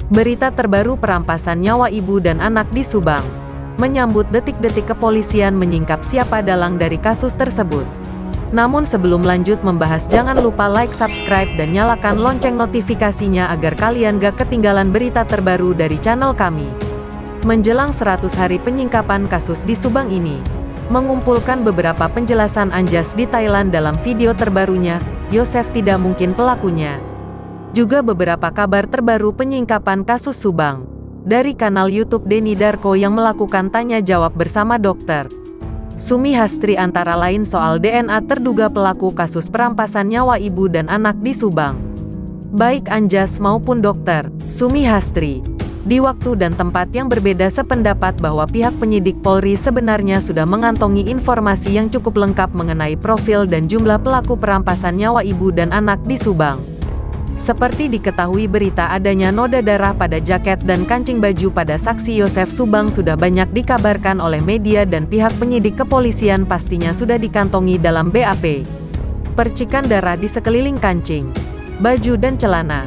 Berita terbaru perampasan nyawa ibu dan anak di Subang. Menyambut detik-detik kepolisian menyingkap siapa dalang dari kasus tersebut. Namun sebelum lanjut membahas, jangan lupa like, subscribe, dan nyalakan lonceng notifikasinya agar kalian gak ketinggalan berita terbaru dari channel kami. Menjelang 100 hari penyingkapan kasus di Subang ini, mengumpulkan beberapa penjelasan Anjas di Thailand dalam video terbarunya, Yosef tidak mungkin pelakunya. Juga beberapa kabar terbaru penyingkapan kasus Subang dari kanal YouTube Denny Darko yang melakukan tanya jawab bersama Dr. Sumi Hastri, antara lain soal DNA terduga pelaku kasus perampasan nyawa ibu dan anak di Subang. Baik Anjas maupun Dr. Sumi Hastri di waktu dan tempat yang berbeda sependapat bahwa pihak penyidik Polri sebenarnya sudah mengantongi informasi yang cukup lengkap mengenai profil dan jumlah pelaku perampasan nyawa ibu dan anak di Subang. Seperti diketahui berita adanya noda darah pada jaket dan kancing baju pada saksi Yosef Subang sudah banyak dikabarkan oleh media dan pihak penyidik kepolisian pastinya sudah dikantongi dalam BAP. Percikan darah di sekeliling kancing, baju dan celana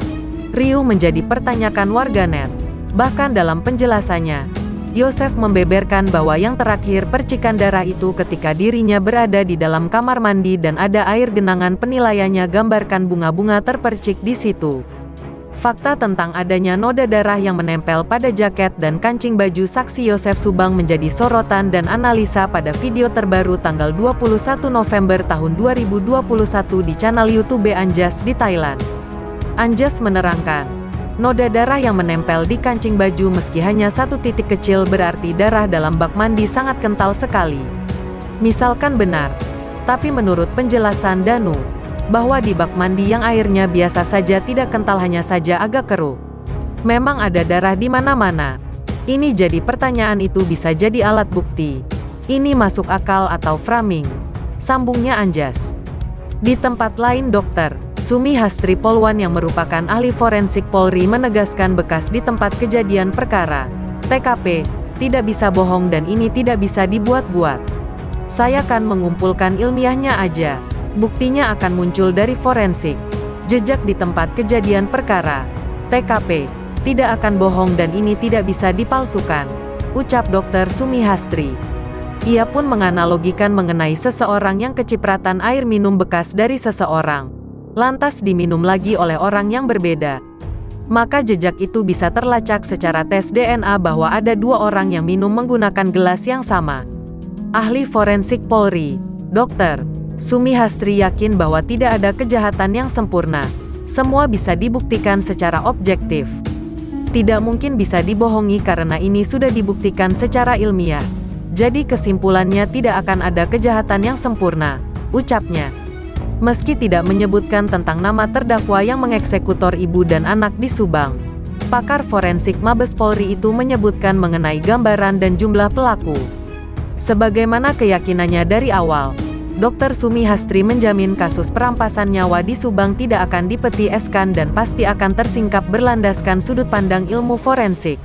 riuh menjadi pertanyaan warganet. Bahkan dalam penjelasannya, Yosef membeberkan bahwa yang terakhir percikan darah itu ketika dirinya berada di dalam kamar mandi dan ada air genangan penilaiannya gambarkan bunga-bunga terpercik di situ. Fakta tentang adanya noda darah yang menempel pada jaket dan kancing baju saksi Yosef Subang menjadi sorotan dan analisa pada video terbaru tanggal 21 November tahun 2021 di channel YouTube Anjas di Thailand. Anjas menerangkan, noda darah yang menempel di kancing baju meski hanya satu titik kecil berarti darah dalam bak mandi sangat kental sekali. Misalkan benar, tapi menurut penjelasan Danu, bahwa di bak mandi yang airnya biasa saja tidak kental hanya saja agak keruh. Memang ada darah di mana-mana. Ini jadi pertanyaan, itu bisa jadi alat bukti. Ini masuk akal atau framing? Sambungnya Anjas. Di tempat lain Dr. Sumi Hastri Polwan yang merupakan ahli forensik Polri menegaskan bekas di tempat kejadian perkara, TKP, tidak bisa bohong dan ini tidak bisa dibuat-buat. Saya kan mengumpulkan ilmiahnya aja. Buktinya akan muncul dari forensik. Jejak di tempat kejadian perkara, TKP, tidak akan bohong dan ini tidak bisa dipalsukan, ucap Dr. Sumi Hastri. Ia pun menganalogikan mengenai seseorang yang kecipratan air minum bekas dari seseorang, lantas diminum lagi oleh orang yang berbeda. Maka jejak itu bisa terlacak secara tes DNA bahwa ada dua orang yang minum menggunakan gelas yang sama. Ahli forensik Polri, Dr. Sumi Hastri yakin bahwa tidak ada kejahatan yang sempurna. Semua bisa dibuktikan secara objektif. Tidak mungkin bisa dibohongi karena ini sudah dibuktikan secara ilmiah. Jadi kesimpulannya tidak akan ada kejahatan yang sempurna, ucapnya. Meski tidak menyebutkan tentang nama terdakwa yang mengeksekutor ibu dan anak di Subang, pakar forensik Mabes Polri itu menyebutkan mengenai gambaran dan jumlah pelaku. Sebagaimana keyakinannya dari awal, Dr. Sumi Hastri menjamin kasus perampasan nyawa di Subang tidak akan dipetieskan dan pasti akan tersingkap berlandaskan sudut pandang ilmu forensik.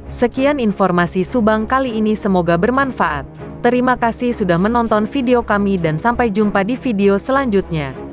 Sekian informasi Subang kali ini, semoga bermanfaat. Terima kasih sudah menonton video kami dan sampai jumpa di video selanjutnya.